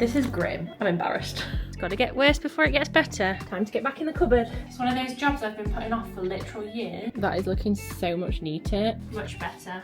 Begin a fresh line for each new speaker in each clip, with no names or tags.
This is grim. I'm embarrassed. It's got to get worse before it gets better. Time to get back in the cupboard. It's one of those jobs I've been putting off for literal years. That is looking so much neater. Much better.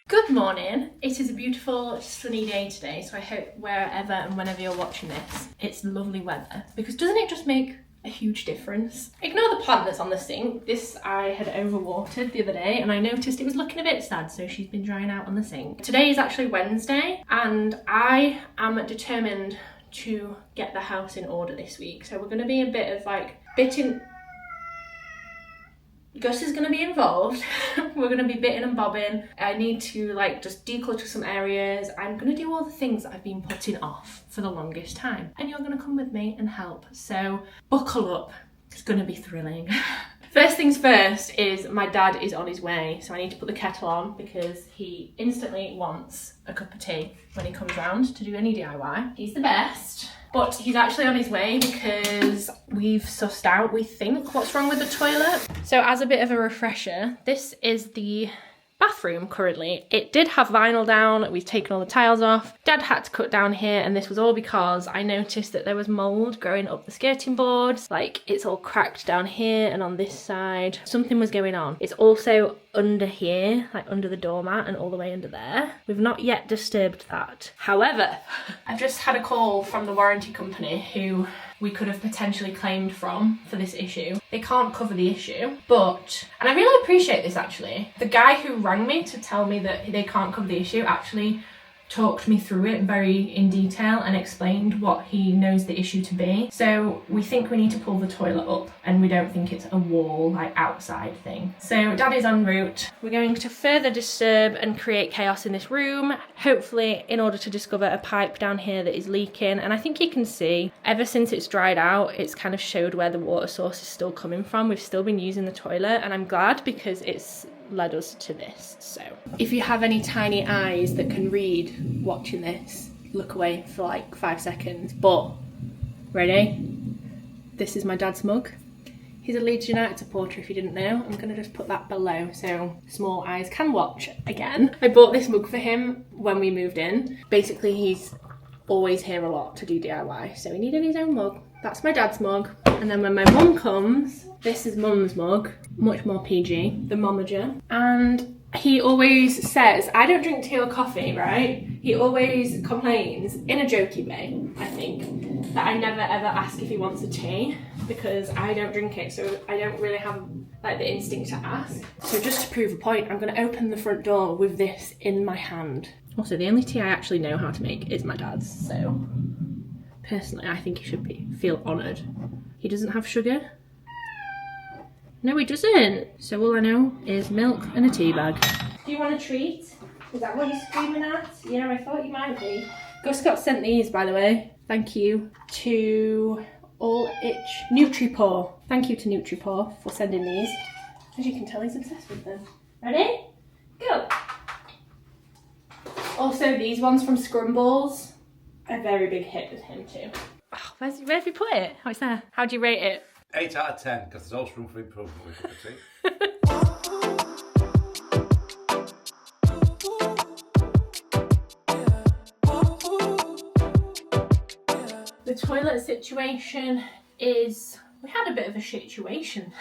Good morning. It is a beautiful sunny day today, so I hope wherever and whenever you're watching this, it's lovely weather, because doesn't it just make a huge difference? Ignore the plant that's on the sink. This I had overwatered the other day and I noticed it was looking a bit sad, so she's been drying out on the sink. Today is actually Wednesday and I am determined to get the house in order this week. So we're going to be a bit of like Gus is going to be involved. We're going to be bitting and bobbing. I need to like just declutter some areas. I'm going to do all the things that I've been putting off for the longest time. And you're going to come with me and help. So buckle up. It's going to be thrilling. First things first is my dad is on his way. So I need to put the kettle on because he instantly wants a cup of tea when he comes round to do any DIY. He's the best. But he's actually on his way because we've sussed out, we think, what's wrong with the toilet. So as a bit of a refresher, this is the bathroom currently. It did have vinyl down, we've taken all the tiles off. Dad had to cut down here, and this was all because I noticed that there was mould growing up the skirting boards. Like, it's all cracked down here and on this side. Something was going on. It's also under here, like under the doormat and all the way under there. We've not yet disturbed that. However, I've just had a call from the warranty company who we could have potentially claimed from for this issue. They can't cover the issue, but, and I really appreciate this actually, the guy who rang me to tell me that they can't cover the issue actually talked me through it very in detail and explained what he knows the issue to be. So we think we need to pull the toilet up and we don't think it's a wall, like outside thing. So Dad is en route. We're going to further disturb and create chaos in this room, hopefully in order to discover a pipe down here that is leaking. And I think you can see, ever since it's dried out, it's kind of showed where the water source is still coming from. We've still been using the toilet and I'm glad because it's led us to this. So if you have any tiny eyes that can read watching this, look away for like 5 seconds. But ready? This is my dad's mug. He's a Leeds United supporter, if you didn't know. I'm gonna just put that below so small eyes can watch again. I bought this mug for him when we moved in. Basically, he's always here a lot to do DIY, so he needed his own mug. That's my dad's mug. And then when my mum comes, this is mum's mug, much more PG, the momager. And he always says, I don't drink tea or coffee, right? He always complains, in a jokey way, I think, that I never ever ask if he wants a tea because I don't drink it, so I don't really have like the instinct to ask. So just to prove a point, I'm gonna open the front door with this in my hand. Also, the only tea I actually know how to make is my dad's, so personally, I think he should feel honoured. He doesn't have sugar. No, he doesn't. So all I know is milk and a tea bag. Do you want a treat? Is that what you're screaming at? Yeah, I thought you might be. Gus got sent these, by the way. Thank you to All Itch Nutripaw. Thank you to Nutripaw for sending these. As you can tell, he's obsessed with them. Ready? Go. Also, these ones from Scrumbles. A very big hit with him too. Oh, where have you put it? Oh, it's there. How do you rate it?
8 out of 10, because there's always room for improvement with a cup of tea.
The toilet situation is... we had a bit of a situation.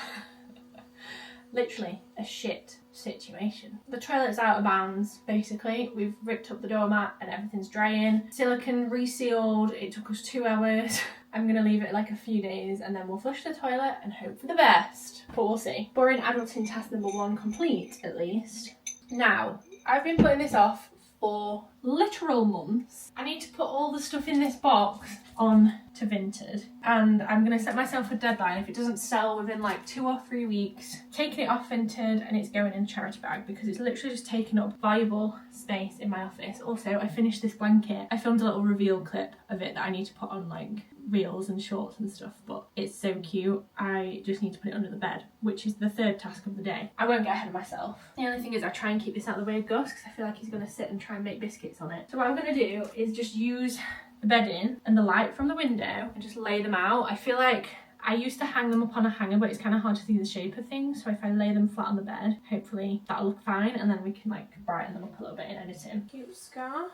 Literally, a shit situation. The toilet's out of bounds, basically. We've ripped up the doormat and everything's drying. Silicone resealed, it took us 2 hours. I'm gonna leave it like a few days and then we'll flush the toilet and hope for the best. But we'll see. Boring adulting task number 1 complete, at least. Now, I've been putting this off for literal months. I need to put all the stuff in this box on to Vinted, and I'm gonna set myself a deadline. If it doesn't sell within like 2 or 3 weeks, taking it off Vinted and it's going in a charity bag because it's literally just taking up valuable space in my office. Also, I finished this blanket. I filmed a little reveal clip of it that I need to put on like reels and shorts and stuff, but it's so cute. I just need to put it under the bed, which is the 3rd task of the day. I won't get ahead of myself. The only thing is I try and keep this out of the way of Gus because I feel like he's gonna sit and try and make biscuits on it. So what I'm gonna do is just use the bedding and the light from the window and just lay them out. I feel like I used to hang them up on a hanger, but it's kind of hard to see the shape of things. So if I lay them flat on the bed, hopefully that'll look fine, and then we can like brighten them up a little bit in editing. Cute scarf.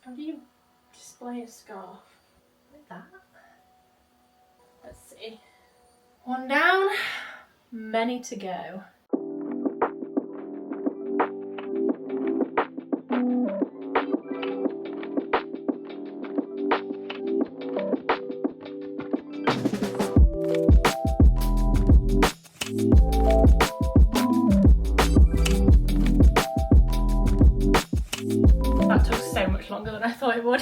How do you display a scarf? Like that? Let's see. One down, many to go. That took so much longer than I thought it would.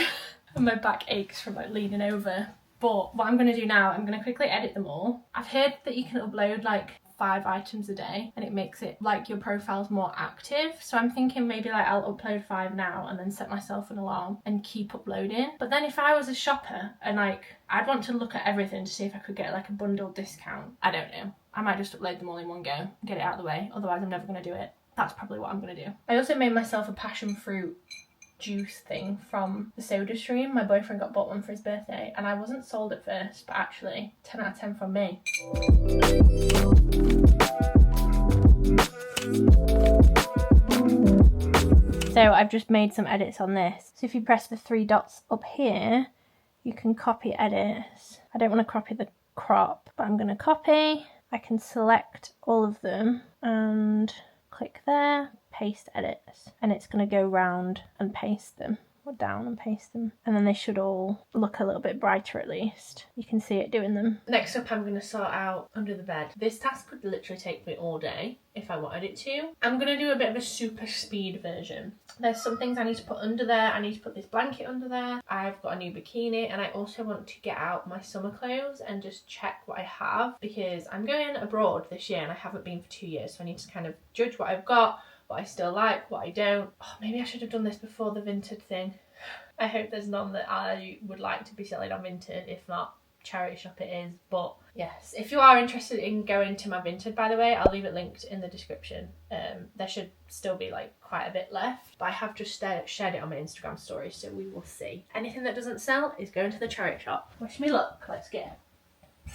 And my back aches from like leaning over. But what I'm going to do now, I'm going to quickly edit them all. I've heard that you can upload like 5 items a day and it makes it like your profile's more active. So I'm thinking maybe like I'll upload 5 now and then set myself an alarm and keep uploading. But then if I was a shopper and like I'd want to look at everything to see if I could get like a bundle discount. I don't know. I might just upload them all in one go and get it out of the way. Otherwise I'm never going to do it. That's probably what I'm going to do. I also made myself a passion fruit juice thing from the soda stream. My boyfriend bought one for his birthday and I wasn't sold at first, but actually 10 out of 10 from me. So I've just made some edits on this. So if you press the 3 dots up here, you can copy edits. I don't want to copy the crop, but I'm going to copy. I can select all of them and click there, paste edits, and it's going to go round and paste them, or down and paste them, and then they should all look a little bit brighter at least. You can see it doing them. Next up I'm going to sort out under the bed. This task would literally take me all day if I wanted it to. I'm going to do a bit of a super speed version. There's some things I need to put under there. I need to put this blanket under there. I've got a new bikini and I also want to get out my summer clothes and just check what I have because I'm going abroad this year and I haven't been for 2 years, so I need to kind of judge what I've got, what I still like, what I don't. Oh, maybe I should have done this before the Vinted thing. I hope there's none that I would like to be selling on Vinted. If not, charity shop it is. But yes, if you are interested in going to my Vinted, by the way, I'll leave it linked in the description. There should still be like quite a bit left, but I have just shared it on my Instagram story, so we will see. Anything that doesn't sell is going to the charity shop. Wish me luck. Let's get it.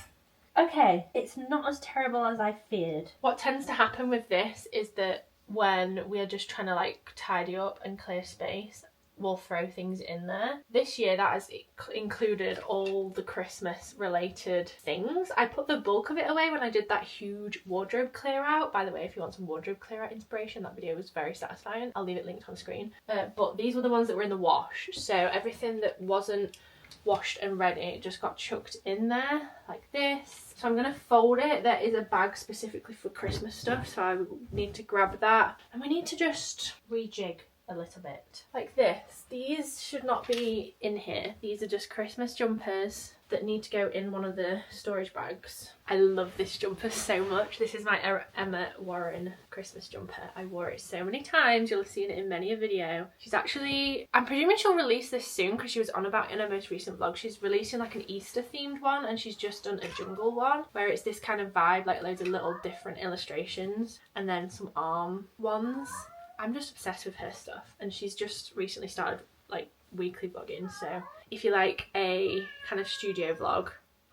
Okay, it's not as terrible as I feared. What tends to happen with this is that when we are just trying to like tidy up and clear space, we'll throw things in there. This year that has included all the Christmas related things. I put the bulk of it away when I did that huge wardrobe clear out. By the way, if you want some wardrobe clear out inspiration, that video was very satisfying. I'll leave it linked on screen. But these were the ones that were in the wash. So everything that wasn't washed and ready just got chucked in there like this. So I'm going to fold it. There is a bag specifically for Christmas stuff, so I need to grab that. And we need to just rejig a little bit like this. These should not be in here. These are just Christmas jumpers that need to go in one of the storage bags. I love this jumper so much. This is my Emma Warren Christmas jumper. I wore it so many times. You'll have seen it in many a video. She's actually, I'm presuming she'll release this soon because she was on about in her most recent vlog. She's releasing like an Easter themed one and she's just done a jungle one where it's this kind of vibe, like loads of little different illustrations and then some arm ones. I'm just obsessed with her stuff and she's just recently started like weekly vlogging, so if you like a kind of studio vlog.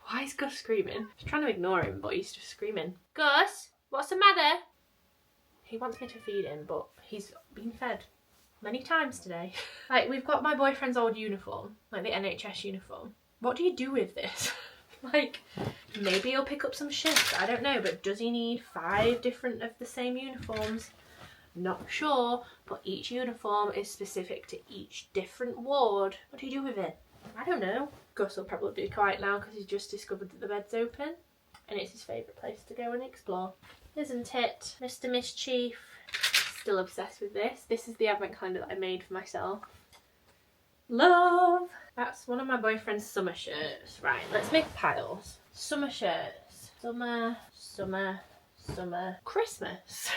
Why is Gus screaming? I was trying to ignore him but he's just screaming. Gus, what's the matter? He wants me to feed him but he's been fed many times today. Like we've got my boyfriend's old uniform, like the NHS uniform. What do you do with this? Like maybe he'll pick up some shifts, I don't know, but does he need 5 different of the same uniforms? Not sure, but each uniform is specific to each different ward. What do you do with it? I don't know. Gus will probably be quiet now because he's just discovered that the bed's open and it's his favourite place to go and explore. Isn't it, Mr. Mischief? Still obsessed with this. This is the advent calendar that I made for myself. Love! That's one of my boyfriend's summer shirts. Right, let's make piles. Summer shirts. Summer, summer, summer, Christmas.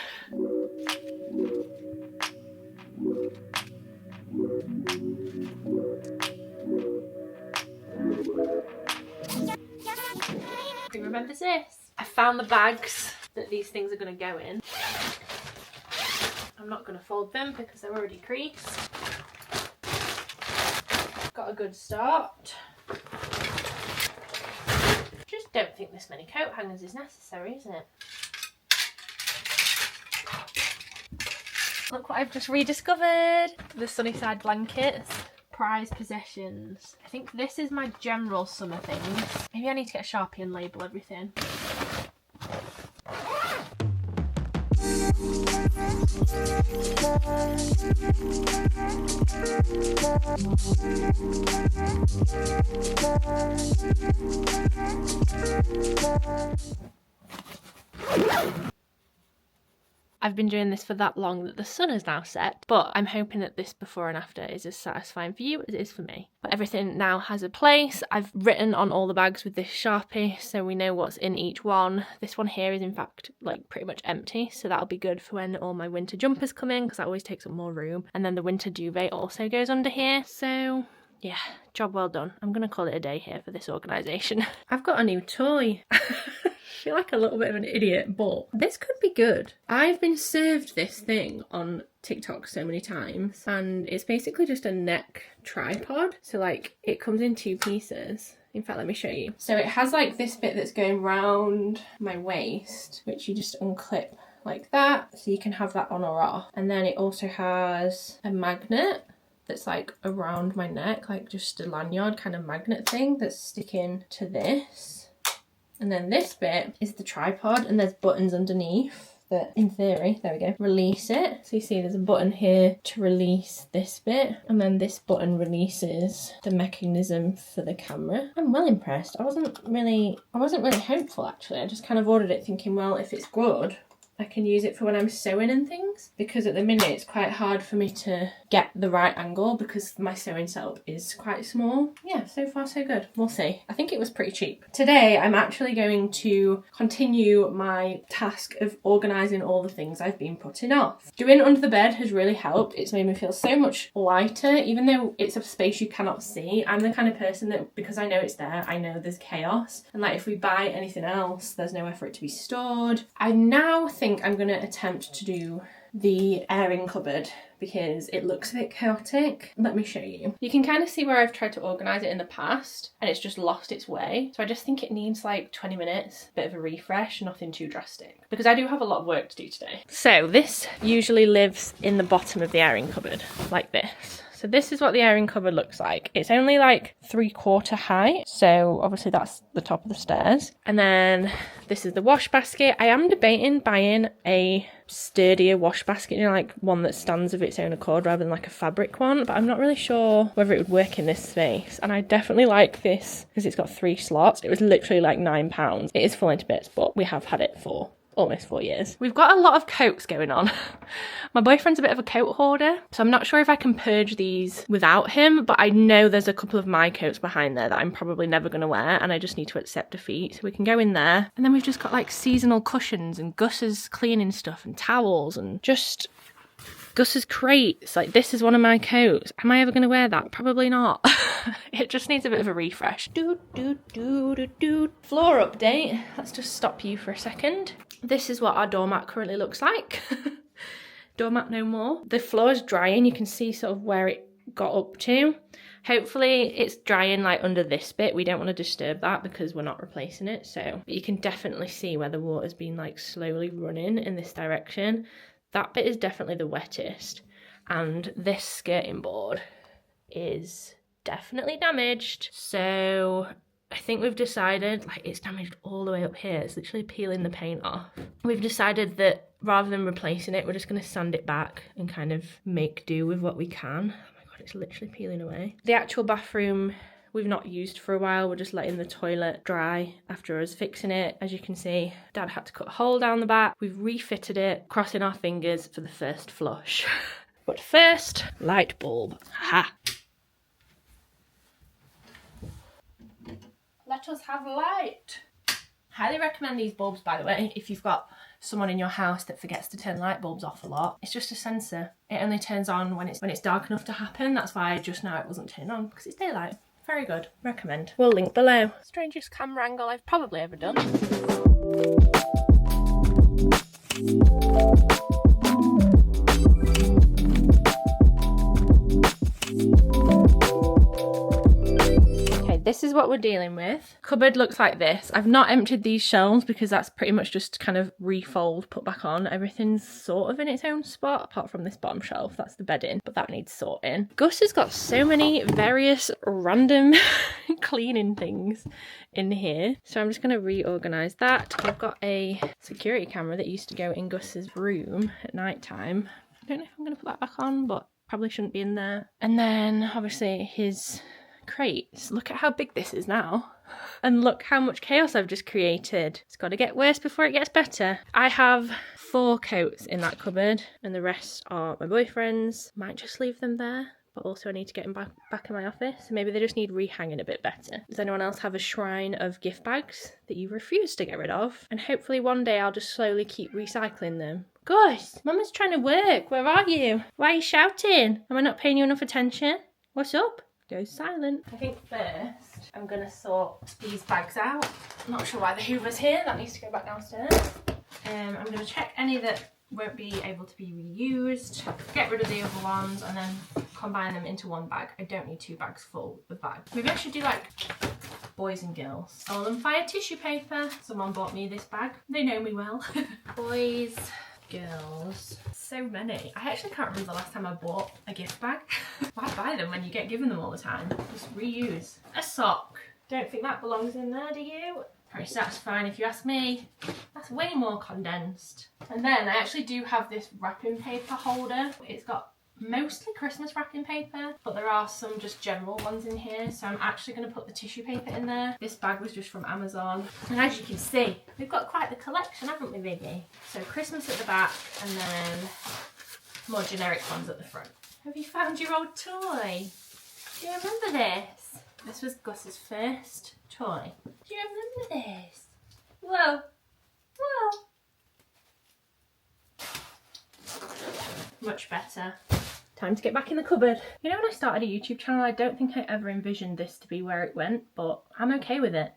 Who remembers this? I found the bags that these things are going to go in. I'm not going to fold them because they're already creased. Got a good start. Just don't think this many coat hangers is necessary, isn't it? Look what I've just rediscovered. The Sunnyside blankets. prized possessions. I think this is my general summer things. Maybe I need to get a Sharpie and label everything. I've been doing this for that long that the sun is now set, but I'm hoping that this before and after is as satisfying for you as it is for me. But everything now has a place. I've written on all the bags with this Sharpie so we know what's in each one. This one here is in fact like pretty much empty, so that'll be good for when all my winter jumpers come in because that always takes up more room. And then the winter duvet also goes under here, so yeah, job well done. I'm gonna call it a day here for this organisation. I've got a new toy. I feel like a little bit of an idiot, but this could be good. I've been served this thing on TikTok so many times, and it's basically just a neck tripod. So like it comes in 2 pieces. In fact, let me show you. So it has like this bit that's going round my waist, which you just unclip like that, so you can have that on or off. And then it also has a magnet that's like around my neck, like just a lanyard kind of magnet thing that's sticking to this. And then this bit is the tripod, and there's buttons underneath that, in theory, there we go, release it. So you see there's a button here to release this bit, and then this button releases the mechanism for the camera. I'm well impressed. I wasn't really hopeful actually. I just kind of ordered it thinking, well, if it's good, I can use it for when I'm sewing and things, because at the minute it's quite hard for me to get the right angle because my sewing setup is quite small. Yeah, so far so good. We'll see. I think it was pretty cheap. Today I'm actually going to continue my task of organising all the things I've been putting off. Doing it under the bed has really helped. It's made me feel so much lighter, even though it's a space you cannot see. I'm the kind of person that, because I know it's there, I know there's chaos. And like if we buy anything else, there's nowhere for it to be stored. I now think I'm going to attempt to do the airing cupboard because it looks a bit chaotic. Let me show you. You can kind of see where I've tried to organise it in the past and it's just lost its way. So I just think it needs like 20 minutes, a bit of a refresh, nothing too drastic, because I do have a lot of work to do today. So this usually lives in the bottom of the airing cupboard like this. So this is what the airing cupboard looks like. It's only like 3/4 height, so obviously that's the top of the stairs. And then this is the wash basket. I am debating buying a sturdier wash basket, you know, like one that stands of its own accord rather than like a fabric one, but I'm not really sure whether it would work in this space. And I definitely like this because it's got 3 slots. It was literally like £9. It is falling to bits, but we have had it for almost 4 years. We've got a lot of coats going on. My boyfriend's a bit of a coat hoarder, so I'm not sure if I can purge these without him, but I know there's a couple of my coats behind there that I'm probably never going to wear, and I just need to accept defeat, so we can go in there. And then we've just got like seasonal cushions and Gus's cleaning stuff and towels and just Gus's crates. Like, this is one of my coats. Am I ever going to wear that? Probably not. It just needs a bit of a refresh. Floor update. Let's just stop you for a second. This is what our doormat currently looks like. Doormat no more. The floor is drying. You can see sort of where it got up to. Hopefully it's drying like under this bit. We don't want to disturb that because we're not replacing it. So, but you can definitely see where the water's been like slowly running in this direction. That bit is definitely the wettest. And this skirting board is definitely damaged. So I think we've decided, like, it's damaged all the way up here. It's literally peeling the paint off. We've decided that rather than replacing it, we're just going to sand it back and kind of make do with what we can. Oh my God, it's literally peeling away. The actual bathroom we've not used for a while. We're just letting the toilet dry after us fixing it. As you can see, Dad had to cut a hole down the back. We've refitted it, crossing our fingers for the first flush. But first, light bulb. Ha! Let us have light. Highly recommend these bulbs, by the way, if you've got someone in your house that forgets to turn light bulbs off a lot. It's just a sensor. It only turns on when it's dark enough to happen. That's why just now it wasn't turned on, because it's daylight. Very good. Recommend. We'll link below. Strangest camera angle I've probably ever done. Okay, this is what we're dealing with. Cupboard looks like this. I've not emptied these shelves because that's pretty much just kind of refold, put back on. Everything's sort of in its own spot, apart from this bottom shelf. That's the bedding, but that needs sorting. Gus has got so many various random cleaning things in here. So I'm just going to reorganise that. I've got a security camera that used to go in Gus's room at night time. I don't know if I'm going to put that back on, but probably shouldn't be in there. And then obviously his crates. Look at how big this is now. And look how much chaos I've just created. It's got to get worse before it gets better. I have 4 coats in that cupboard and the rest are my boyfriend's. Might just leave them there. But also I need to get them back in my office. Maybe they just need rehanging a bit better. Does anyone else have a shrine of gift bags that you refuse to get rid of? And hopefully one day I'll just slowly keep recycling them. Gosh, Mama's trying to work. Where are you? Why are you shouting? Am I not paying you enough attention? What's up? Go silent. I think first I'm going to sort these bags out. I'm not sure why the Hoover's here. That needs to go back downstairs. I'm going to check any that won't be able to be reused, get rid of the other ones, and then combine them into one bag. I don't need 2 bags full of bags. Maybe I should do like boys and girls. All them fire tissue paper. Someone bought me this bag. They know me well. Boys, girls. So many. I actually can't remember the last time I bought a gift bag. Why buy them when you get given them all the time? Just reuse. A sock. Don't think that belongs in there, do you? Pretty satisfying if you ask me. That's way more condensed. And then I actually do have this wrapping paper holder. It's got mostly Christmas wrapping paper, but there are some just general ones in here. So I'm actually going to put the tissue paper in there. This bag was just from Amazon. And as you can see, we've got quite the collection, haven't we, baby? So Christmas at the back and then more generic ones at the front. Have you found your old toy? Do you remember this? This was Gus's first toy. Do you remember this? Whoa. Whoa. Much better. Time to get back in the cupboard. You know, when I started a YouTube channel, I don't think I ever envisioned this to be where it went, but I'm okay with it.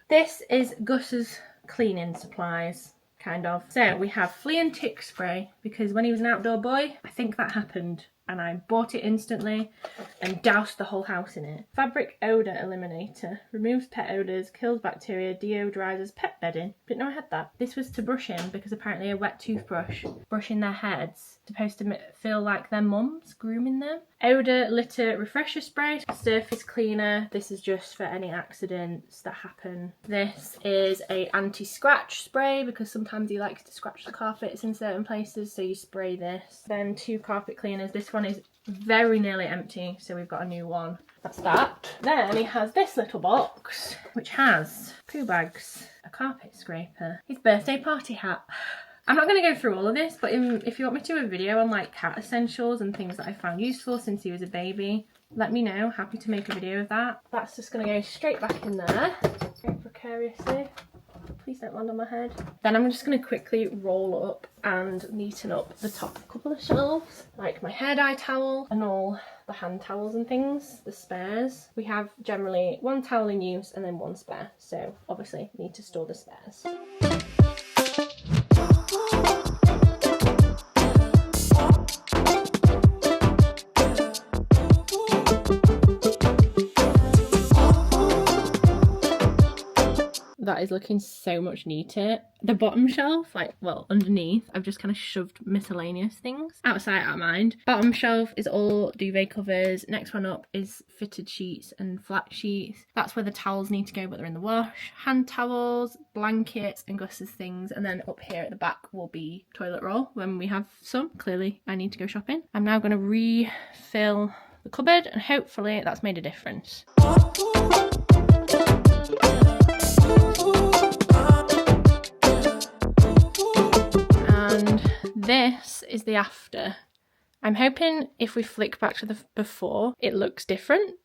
This is Gus's cleaning supplies, kind of. So we have flea and tick spray, because when he was an outdoor boy, I think that happened. And I bought it instantly and doused the whole house in it. Fabric odour eliminator. Removes pet odours, kills bacteria, deodorises pet bedding. Didn't know I had that. This was to brush in because apparently a wet toothbrush brushing their heads supposed to feel like their mums grooming them. Odour litter refresher spray. Surface cleaner. This is just for any accidents that happen. This is a anti-scratch spray because sometimes he likes to scratch the carpets in certain places, so you spray this. Then 2 carpet cleaners. This one is very nearly empty, so we've got a new one. That's that. Then he has this little box which has poo bags, a carpet scraper, his birthday party hat. I'm not going to go through all of this, but if you want me to do a video on like cat essentials and things that I found useful since he was a baby, let me know. Happy to make a video of that. That's just going to go straight back in there, very precariously. Please don't land on my head. Then I'm just going to quickly roll up and neaten up the top couple of shelves, like my hair dye towel and all the hand towels and things, the spares. We have generally 1 towel in use and then 1 spare, so obviously need to store the spares. That is looking so much neater. The bottom shelf, like, well, underneath, I've just kind of shoved miscellaneous things. Out of sight, out of mind. Bottom shelf is all duvet covers. Next one up is fitted sheets and flat sheets. That's where the towels need to go, but they're in the wash. Hand towels, blankets, and Gus's things. And then up here at the back will be toilet roll when we have some. Clearly, I need to go shopping. I'm now going to refill the cupboard, and hopefully that's made a difference. This is the after. I'm hoping if we flick back to the before, it looks different.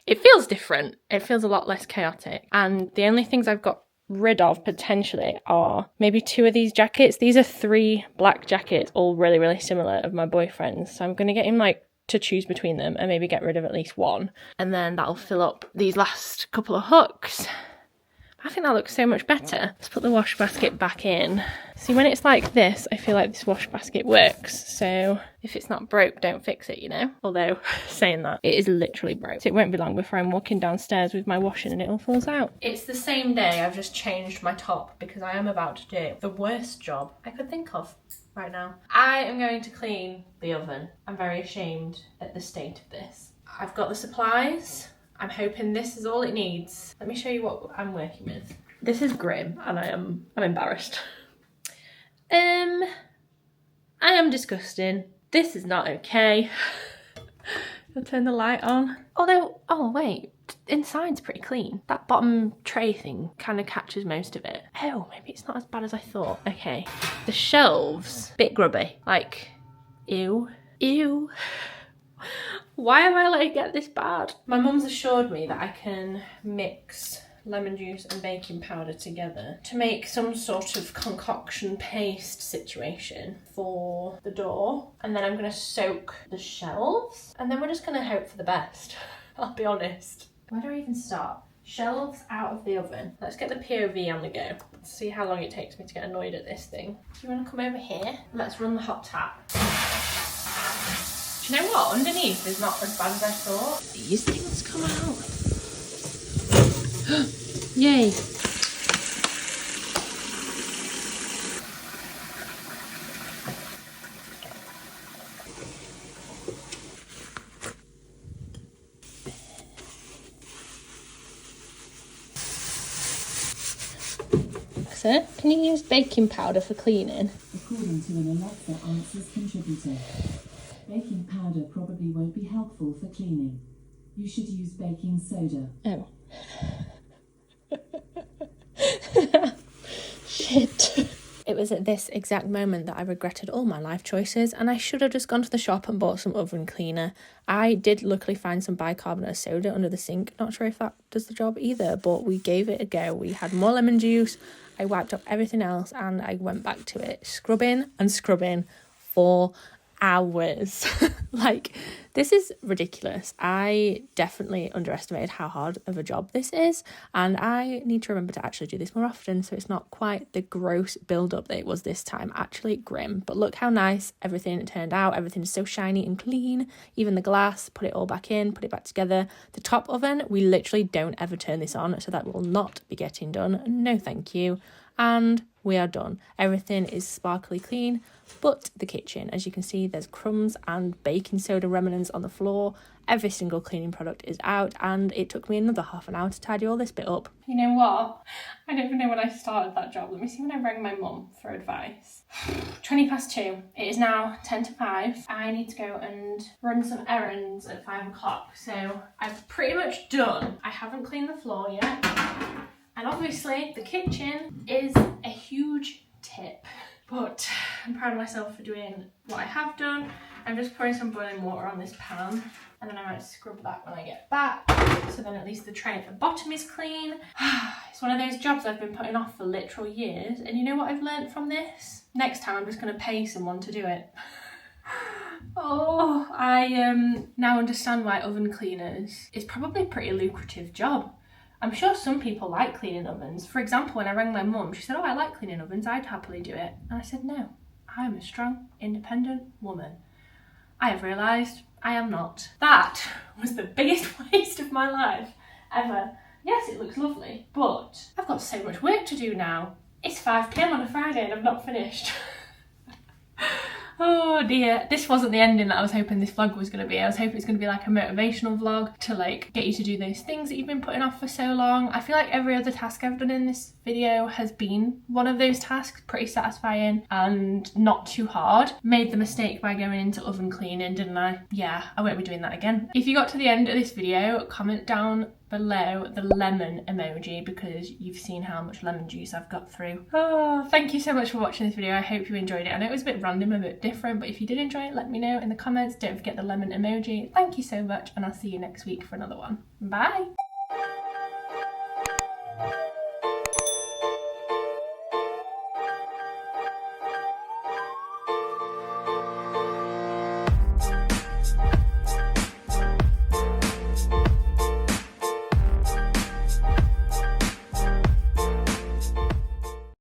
It feels different. It feels a lot less chaotic. And the only things I've got rid of potentially are maybe 2 of these jackets. These are 3 black jackets, all really, really similar, of my boyfriend's. So I'm going to get him like to choose between them and maybe get rid of at least 1. And then that'll fill up these last couple of hooks. I I think that looks so much better. Let's put the wash basket back in. See, when it's like this, I feel like this wash basket works. So if it's not broke, don't fix it, you know? Although, saying that, it is literally broke. So it won't be long before I'm walking downstairs with my washing and it all falls out. It's the same day. I've just changed my top because I am about to do the worst job I could think of right now. I am going to clean the oven. I'm very ashamed at the state of this. I've got the supplies. I'm hoping this is all it needs. Let me show you what I'm working with. This is grim and I'm embarrassed. I am disgusting. This is not okay. I'll turn the light on. Although, oh wait, inside's pretty clean. That bottom tray thing kind of catches most of it. Oh, maybe it's not as bad as I thought. Okay, the shelves, bit grubby. Like, ew, ew. Why have I let it get this bad? My mum's assured me that I can mix lemon juice and baking powder together to make some sort of concoction paste situation for the door. And then I'm going to soak the shelves. And then we're just going to hope for the best. I'll be honest. Where do I even start? Shelves out of the oven. Let's get the POV on the go. Let's see how long it takes me to get annoyed at this thing. Do you want to come over here? Let's run the hot tap. Do you know what? Underneath is not as bad as I thought. These things come out. Yay. Sir, can you use baking powder for cleaning?
According to an Alexa Answers contributor, baking powder probably won't be helpful for cleaning. You should use baking soda.
Oh. Shit. It was at this exact moment that I regretted all my life choices and I should have just gone to the shop and bought some oven cleaner. I did luckily find some bicarbonate soda under the sink. Not sure if that does the job either, but we gave it a go. We had more lemon juice, I wiped up everything else and I went back to it, scrubbing and scrubbing for hours. Like, this is ridiculous. I definitely underestimated how hard of a job this is, and I need to remember to actually do this more often so it's not quite the gross build-up that it was this time. Actually grim, but look how nice everything turned out. Everything is so shiny and clean, even the glass. Put it all back in, put it back together. The top oven, we literally don't ever turn this on, so that will not be getting done. No thank you. And we are done. Everything is sparkly clean, but the kitchen, as you can see, there's crumbs and baking soda remnants on the floor. Every single cleaning product is out, and it took me another half an hour to tidy all this bit up. You know what? I don't even know when I started that job. Let me see when I rang my mum for advice. 2:20. It is now 5:10. I need to go and run some errands at 5 o'clock. So I've pretty much done. I haven't cleaned the floor yet. And obviously the kitchen is a huge tip, but I'm proud of myself for doing what I have done. I'm just pouring some boiling water on this pan and then I might scrub that when I get back. So then at least the tray at the bottom is clean. It's one of those jobs I've been putting off for literal years. And you know what I've learned from this? Next time I'm just gonna pay someone to do it. Oh, I now understand why oven cleaners is probably a pretty lucrative job. I'm sure some people like cleaning ovens. For example, when I rang my mum, she said, oh, I like cleaning ovens, I'd happily do it. And I said, no, I'm a strong, independent woman. I have realised I am not. That was the biggest waste of my life ever. Yes, it looks lovely, but I've got so much work to do now. It's 5 p.m. on a Friday and I've not finished. Oh dear, this wasn't the ending that I was hoping this vlog was going to be. I was hoping it's going to be like a motivational vlog to like get you to do those things that you've been putting off for so long. I feel like every other task I've done in this video has been one of those tasks, pretty satisfying and not too hard. Made the mistake by going into oven cleaning, didn't I? Yeah, I won't be doing that again. If you got to the end of this video, comment down below the lemon emoji because you've seen how much lemon juice I've got through. Oh, thank you so much for watching this video. I hope you enjoyed it. I know it was a bit random, a bit different, but if you did enjoy it, let me know in the comments. Don't forget the lemon emoji. Thank you so much, and I'll see you next week for another one. Bye.